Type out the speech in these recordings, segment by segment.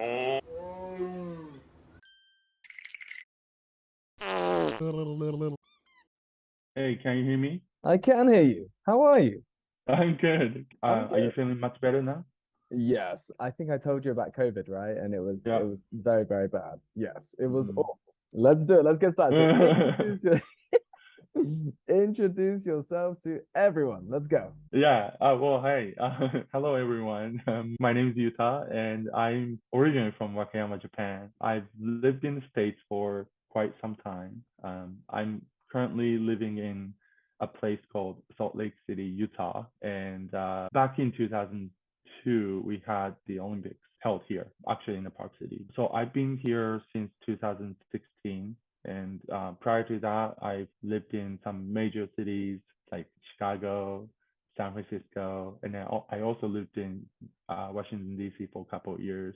Hey, can you hear me? I can hear you. How are you? I'm good. I'm Are you good. feeling much better now? Yes, I think I told you about COVID, right? And it Yeah. was very, very bad. Yes, it was Mhm. awful. Let's do it. Let's get started. So introduce yourself to everyone. Let's go. Yeah. Well, hey. Hello, everyone. My name is Yuta, and I'm originally from Wakayama, Japan. I've lived in the States for quite some time. I'm currently living in a place called Salt Lake City, Utah. And back in 2002, we had the Olympics held here, actually in the Park City. So I've been here since 2016. And prior to that, I've lived in some major cities like Chicago, San Francisco, and then I also lived in Washington D.C. for a couple of years,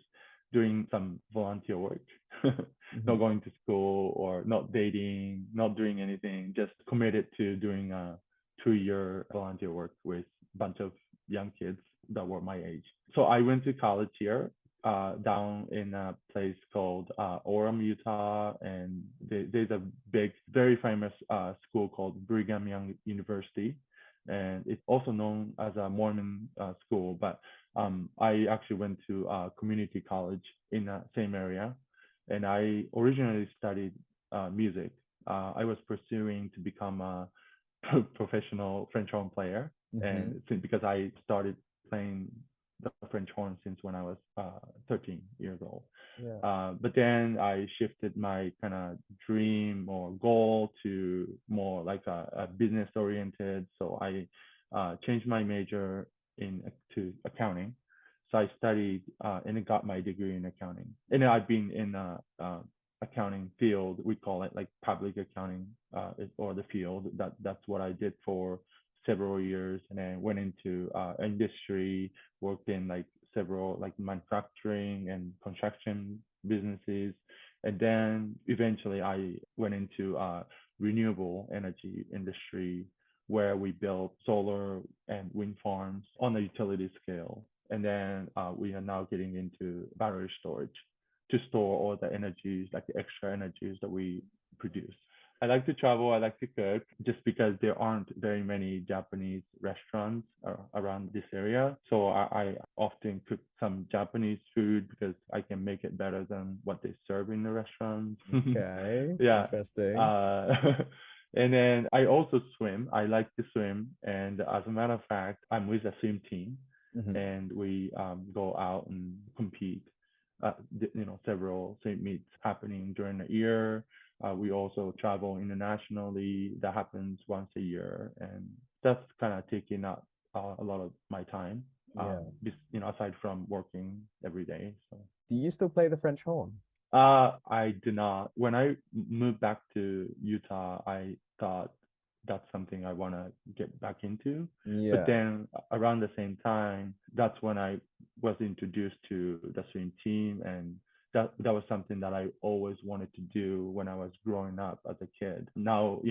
doing some volunteer work, not Mhm. going to school or not dating, not doing anything, just committed to doing a 2 year volunteer work with a bunch of young kids that were my age. So I went to college here, down in a place called Orem, Utah, and there's a big, very famous school called Brigham Young University, and it's also known as a Mormon school. But I actually went to community college in the same area, and I originally studied music. I was pursuing to become a professional French horn player, and Mhm. because I started playing the French horn since when I was 13 years old. Yeah. But then I shifted my kind of dream or goal to more like a business oriented. So I changed my major in to accounting. So I studied and I got my degree in accounting. And I've been in accounting field. We call it like public accounting or the field. That's what I did for several years, and then went into industry, worked in like several like manufacturing and construction businesses, and then eventually I went into renewable energy industry where we built solar and wind farms on a utility scale. And then we are now getting into battery storage to store all the energies, like the extra energies that we produce. I like to travel. I like to cook just because there aren't very many Japanese restaurants around this area. So I often cook some Japanese food because I can make it better than what they serve in the restaurants. Okay. Yeah. Interesting. Uh, and then I also swim. I like to swim. And as a matter of fact, I'm with a swim team, Mhm. and we go out and compete. Several swim meets happening during the year. We also travel internationally. That happens once a year, and that's kind of taking up a lot of my time. Yeah. Aside from working every day. So Do you still play the French horn? I did not. When I moved back to Utah, I thought that's something I want to get back into. But Yeah. then around the same time, that's when I was introduced to the swim team, and that was something that I always wanted to do when I was growing up as a kid. Now,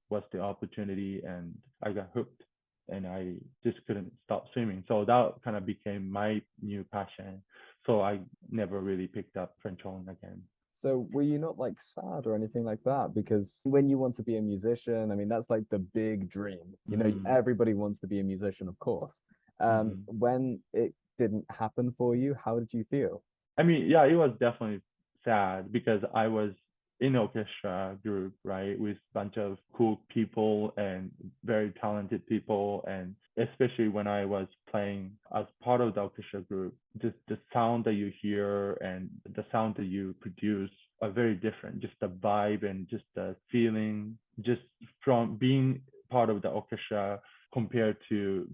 was the opportunity, and I got hooked, and I just couldn't stop swimming. So that kind of became my new passion. So I never really picked up French horn again. So were you not like sad or anything like that? Because when you want to be a musician, I mean, that's like the big dream. You know, Mm, everybody wants to be a musician, of course. hmm When it didn't happen for you, how did you feel? I mean, yeah, it was definitely sad because I was in orchestra group, right, with a bunch of cool people and very talented people, and especially when I was playing as part of the orchestra group, just the sound that you hear and the sound that you produce are very different. Just the vibe and just the feeling, just from being part of the orchestra compared to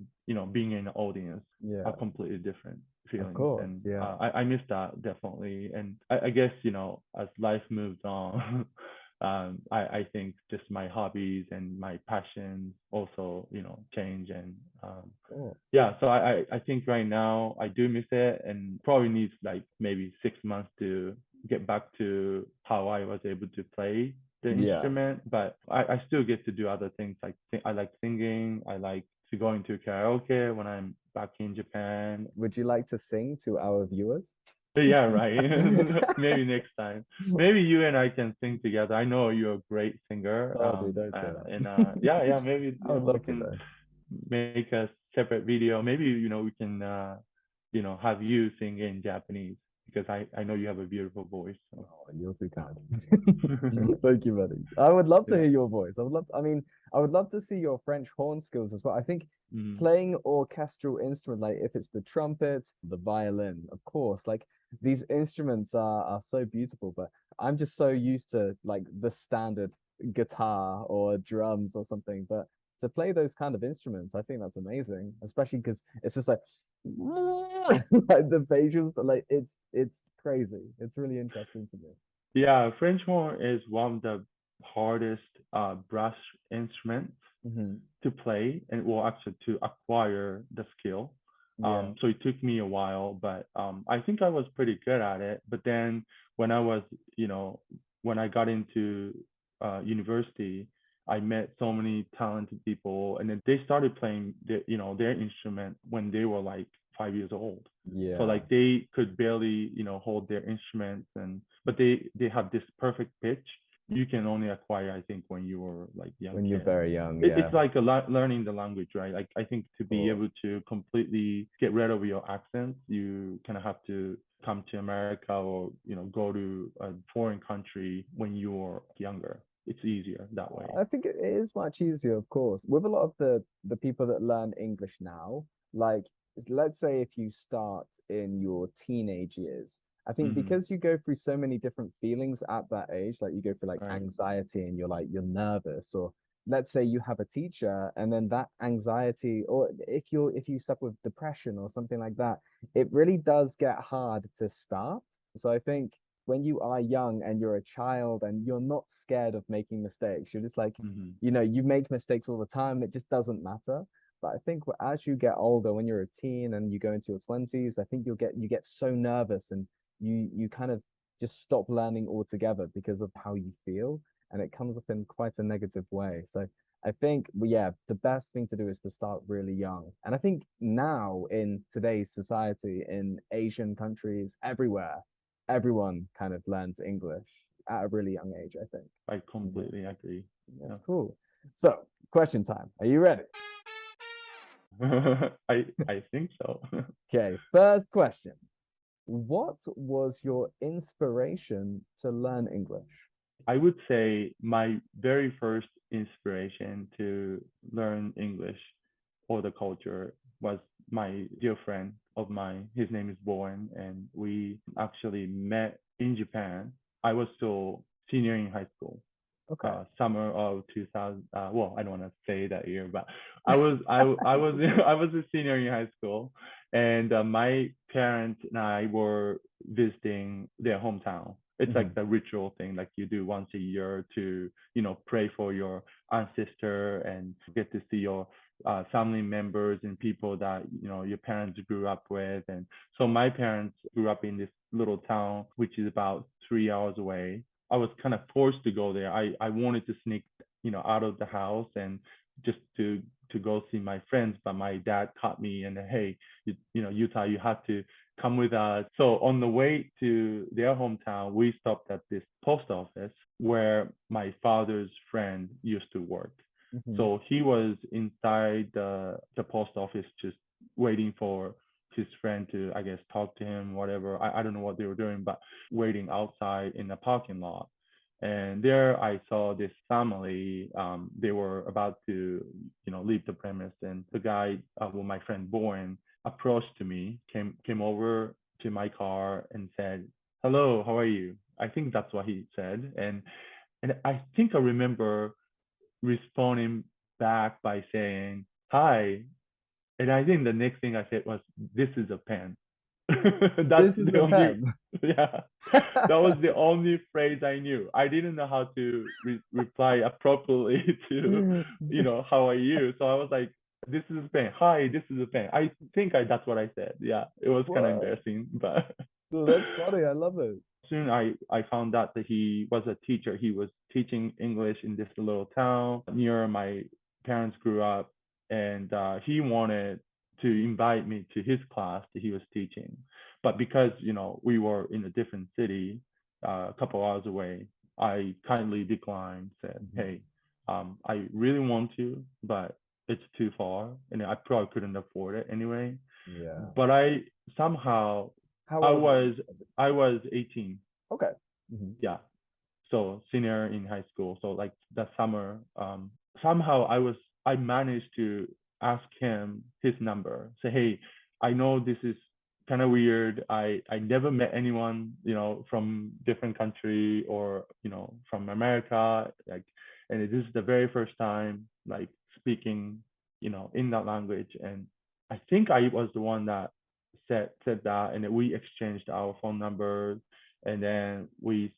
being in the audience, are Yeah, completely different of feelings. course. And Yeah. I miss that definitely. And I guess, as life moves on, I think just my hobbies and my passions also, change. And Of course. yeah, so I think right now I do miss it, and probably needs like maybe 6 months to get back to how I was able to play the Yeah. instrument. But I still get to do other things. Like I like singing. I like to go into karaoke when I'm back in Japan. Would you like to sing to our viewers? Yeah, right. Maybe next time. Maybe you and I can sing together. I know you're a great singer. Oh, dude, don't say And that. yeah, yeah, maybe I would we love to can though. make a separate video. Maybe we can have you sing in Japanese because I know you have a beautiful voice. So Oh, you're too kind. Thank you, buddy. I would love to yeah. hear your voice. I would love, I mean, I would love to see your French horn skills as well. I think Mm, playing orchestral instrument, like if it's the trumpet, the violin, of course, like these instruments are so beautiful, but I'm just so used to like the standard guitar or drums or something. But to play those kind of instruments, I think that's amazing, especially because it's just like like the facials, like it's crazy. It's really interesting to me. yeah, French horn is one of the hardest brass instruments Hmm. to play and well actually to acquire the skill. Yeah, So it took me a while, but I think I was pretty good at it. But then when I was, you know, when I got into university, I met so many talented people, and then they started playing their instrument when they were like 5 years old. So yeah. like they could barely, hold their instruments, and but they have this perfect pitch you can only acquire, I think, when you were like young When you're kid. very young, It's yeah, like learning the language, right? Like I think to be or able to completely get rid of your accent, you kind of have to come to America or go to a foreign country when you're younger. It's easier that way. I think it is much easier, of course. With a lot of the people that learn English now, like let's say if you start in your teenage years, I think Mm-hmm. because you go through so many different feelings at that age, like you go through like Right. anxiety and you're nervous, or let's say you have a teacher and then that anxiety, or if you suffer with depression or something like that, it really does get hard to start. So I think when you are young and you're a child and you're not scared of making mistakes, you're just like, Mm-hmm. you make mistakes all the time. It just doesn't matter. But I think as you get older, when you're a teen and you go into your 20s, I think you get so nervous and you kind of just stop learning altogether because of how you feel, and it comes up in quite a negative way. So I think, well, yeah, the best thing to do is to start really young. And I think now in today's society, in Asian countries, everywhere, everyone kind of learns English at a really young age, I think. I Yeah, completely agree. that's Yeah. cool. So, question time. Are you ready? I think so. Okay, first question. What was your inspiration to learn English? I would say my very first inspiration to learn English or the culture was my dear friend of mine. His name is Bowen, and we actually met in Japan. I was still senior in high school, Okay. summer of 2000. Well, I don't want to say that year, but I was I was a senior in high school, and my parents and I were visiting their hometown. It's Hmm. like the ritual thing, like you do once a year to pray for your ancestor and get to see your family members and people that your parents grew up with. And so my parents grew up in this little town, which is about 3 hours away. I was kind of forced to go there. I wanted to sneak, out of the house and just to go see my friends, but my dad caught me and hey, Yuta, you have to come with us. So on the way to their hometown, we stopped at this post office where my father's friend used to work. Hmm. So he was inside the post office just waiting for his friend to, I guess, talk to him, whatever. I don't know what they were doing, but waiting outside in the parking lot. And there I saw this family. They were about to, leave the premise. And the guy, well, my friend Bowen, approached to me, came over to my car and said, "Hello, how are you?" I think that's what he said. And I think I remember responding back by saying, "Hi." And I think the next thing I said was, "This is a pen." That's This is the a only, pen. yeah, that was the only phrase I knew. I didn't know how to reply appropriately to, how are you? So I was like, "This is a pen. Hi, this is a pen." I think that's what I said. Yeah, it was kind of What? embarrassing, but Well, that's funny. I love it. soon I found out that he was a teacher. He was teaching English in this little town near my parents grew up, and he wanted to invite me to his class that he was teaching. But because we were in a different city, a couple hours away, I kindly declined. Said, Mhm. "Hey, I really want to, but it's too far, and I probably couldn't afford it anyway." Yeah. But I somehow How I old were was you at this I time? was 18. Okay. Hmm. Yeah, so senior in high school. So like that summer, somehow I managed to ask him his number. Say, hey, I know this is kind of weird. I never met anyone from different country or from America. Like, and this is the very first time like speaking in that language. And I think I was the one that said that, and we exchanged our phone numbers, and then we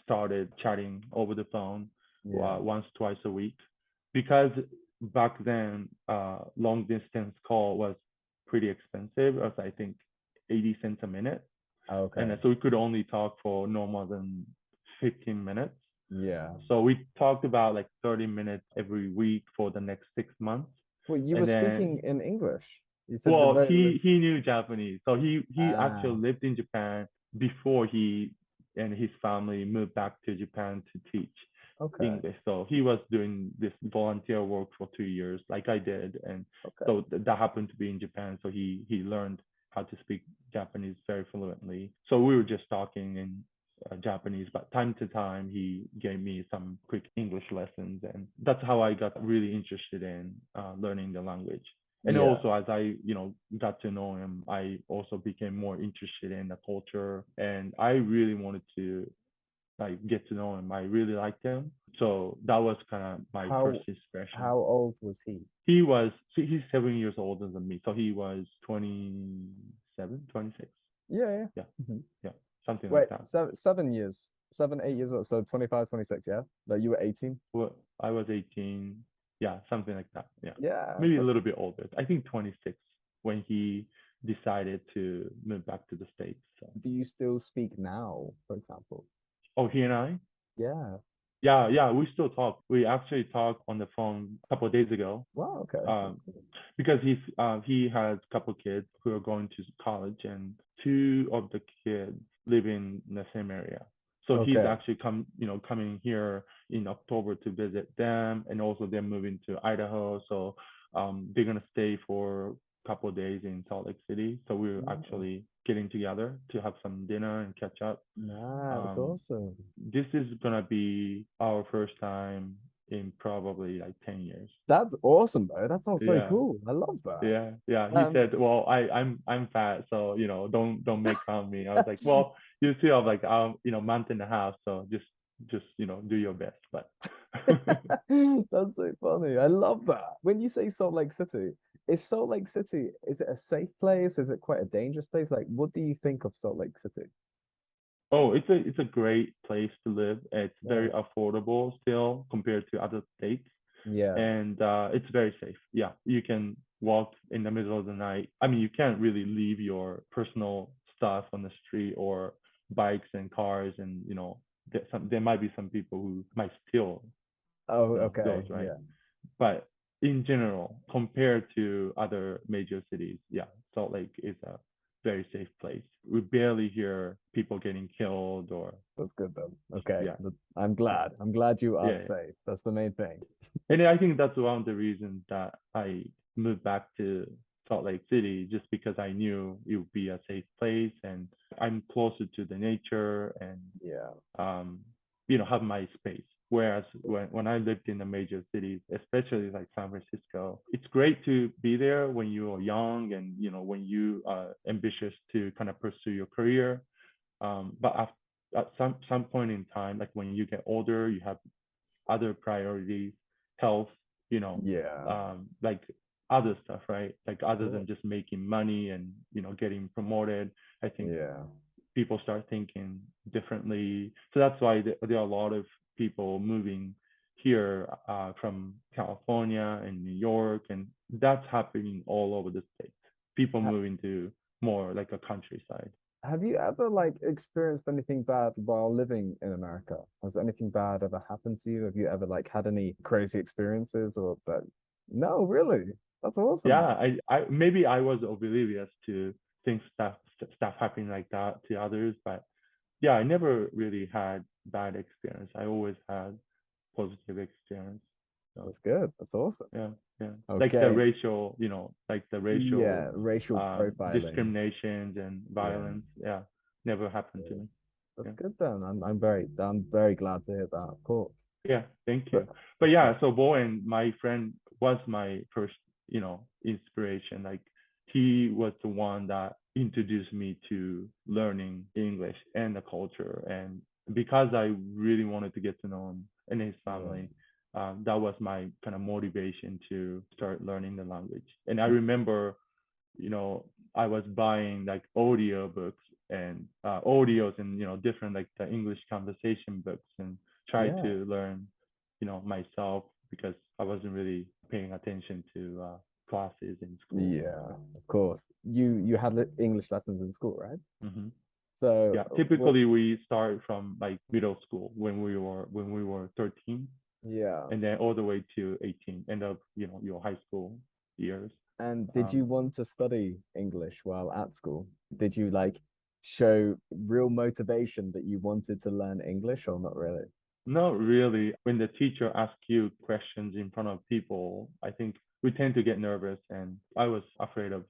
started chatting over the phone Yeah. once, twice a week. Because back then, long distance call was pretty expensive. It was, I think, 80 cents a minute. And Okay. so we could only talk for no more than 15 minutes. Yeah. So we talked about like 30 minutes every week for the next 6 months. Well, you were And speaking then, in English. You said the well, very he knew Japanese, so he ah, actually lived in Japan before he and his family moved back to Japan to teach okay. English. So he was doing this volunteer work for 2 years, like I did, and Okay. so that happened to be in Japan. So he learned how to speak Japanese very fluently. So we were just talking in Japanese, but time to time he gave me some quick English lessons, and that's how I got really interested in learning the language. And Yeah. also, as I got to know him, I also became more interested in the culture, and I really wanted to like get to know him. I really liked him, so that was kind of my first How impression. how old was he? He's 7 years older than me, so he was 27, 26. Yeah, yeah. Yeah, Mhm. yeah, something like Wait, that. 7 years, 8 years old. So 25, 26, yeah? Like you were 18? Well, I was 18. Yeah, something like that. Yeah, Yeah. maybe a little bit older. I think 26 when he decided to move back to the States. So, Do you still speak now, for example? oh, he and I? Yeah. Yeah, yeah, we still talk. We actually talked on the phone a couple of days ago. Wow, okay. That's Um, cool. because he has a couple of kids who are going to college, and two of the kids live in the same area. So he's Okay. actually coming here in October to visit them, and also they're moving to Idaho. So they're gonna stay for a couple of days in Salt Lake City. So we're Nice. actually getting together to have some dinner and catch up. Nah, that's Um, awesome. this is gonna be our first time in probably like 10 years. That's awesome, though. That sounds so Yeah, cool. I love that. yeah, yeah. He Um, said, "Well, I'm fat, so don't make fun of me." I was like, "Well, you still have like month and a half, so just do your best." But that's so funny. I love that. When you say Salt Lake City, is Salt Lake City, is it a safe place? Is it quite a dangerous place? Like, what do you think of Salt Lake City? oh, it's a great place to live. It's Yeah. very affordable still compared to other states, Yeah. and it's very safe. Yeah, you can walk in the middle of the night. I mean, you can't really leave your personal stuff on the street or bikes and cars, and there might be some people who might steal Oh, those, okay. right? Yeah. But in general, compared to other major cities, yeah, Salt Lake is a very safe place. We barely hear people getting killed or That's good then. Okay. yeah, I'm yeah, glad. I'm glad you are yeah. safe. That's the main thing. And I think that's one of the reasons that I moved back to Salt Lake City, just because I knew it would be a safe place, and I'm closer to the nature, and Yeah. um, have my space. Whereas when I lived in the major cities, especially like San Francisco, it's great to be there when you are young, and when you are ambitious to kind of pursue your career. But at some point in time, like when you get older, you have other priorities, health, Yeah. like other stuff, right? Like Of other than course. just making money and getting promoted. I think Yeah. people start thinking differently. So that's why there are a lot of people moving here from California and New York, and that's happening all over the states. People Ha moving to more like a countryside. have you ever like experienced anything bad while living in America? Has anything bad ever happened to you? Have you ever like had any crazy experiences or that? No, really? That's awesome, Yeah, man. I maybe I was oblivious to things stuff happening like that to others, but yeah, I never really had bad experience. I always had positive experience. So That's good. That's awesome. yeah, yeah, like the Okay. racial, like the racial Yeah, racial profiling. discriminations and Yeah, violence. Yeah, never happened to yeah. me. That's Yeah. good then. I'm very glad to hear that, of course. Yeah, thank So, you. But so yeah, so Bowen, my friend, was my first, inspiration. Like he was the one that introduced me to learning English and the culture. And because I really wanted to get to know him and his yeah. family, that was my kind of motivation to start learning the language. And I remember, you know, I was buying like audio books and audios and different like the English conversation books and try Yeah. to learn, myself because I wasn't really paying attention to classes in school. Yeah, of course. You had English lessons in school, right? Hmm. So, Yeah, what? typically we start from like middle school when we were 13, Yeah. and then all the way to 18, end of your high school years. And did you Um, want to study English while at school? Did you like show real motivation that you wanted to learn English or not really? Not really. When the teacher asks you questions in front of people, I think we tend to get nervous, and I was afraid of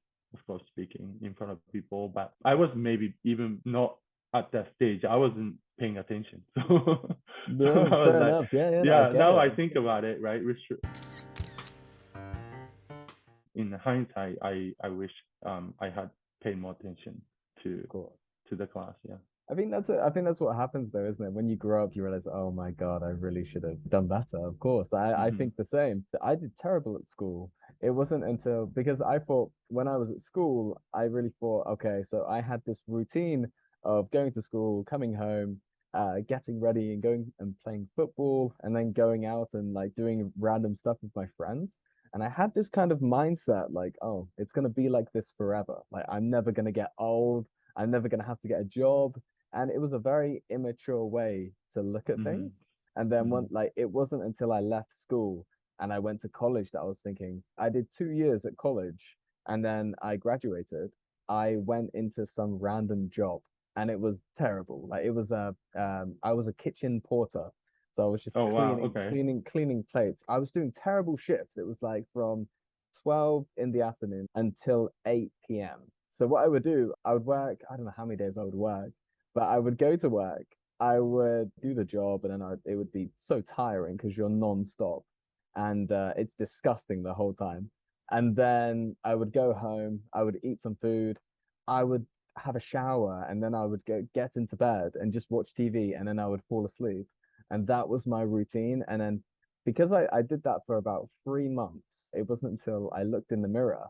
course, speaking in front of people. But I was maybe even not at that stage. I wasn't paying attention, so No, I was fair like, enough. Yeah, yeah, no, I yeah. get Now it. I Of think about it, right? In hindsight, I wish I had paid more attention to course. to the class. Yeah. I think that's what happens though, isn't it? When you grow up, you realize, oh my God, I really should have done better. Of course, I Hmm. think the same. I did terrible at school. It wasn't until because I thought when I was at school, I really thought, okay, so I had this routine of going to school, coming home, getting ready and going and playing football, and then going out and like doing random stuff with my friends. And I had this kind of mindset, like, oh, it's gonna be like this forever. Like I'm never gonna get old. I'm never gonna have to get a job, and it was a very immature way to look at Hmm. things. And then Hmm. one like it wasn't until I left school and I went to college that I was thinking I did 2 years at college and then I graduated. I went into some random job and it was terrible. Like it was a I was a kitchen porter. So I was just Oh wow. cleaning, Okay. cleaning, cleaning plates. I was doing terrible shifts. It was like from 12 in the afternoon until 8 p.m. So what I would do, I would work, I don't know how many days I would work, but I would go to work, I would do the job, and then it would be so tiring because you're non-stop and it's disgusting the whole time. And then I would go home, I would eat some food, I would have a shower, and then I would go get into bed and just watch TV, and then I would fall asleep. And that was my routine. And then because I did that for about 3 months, it wasn't until I looked in the mirror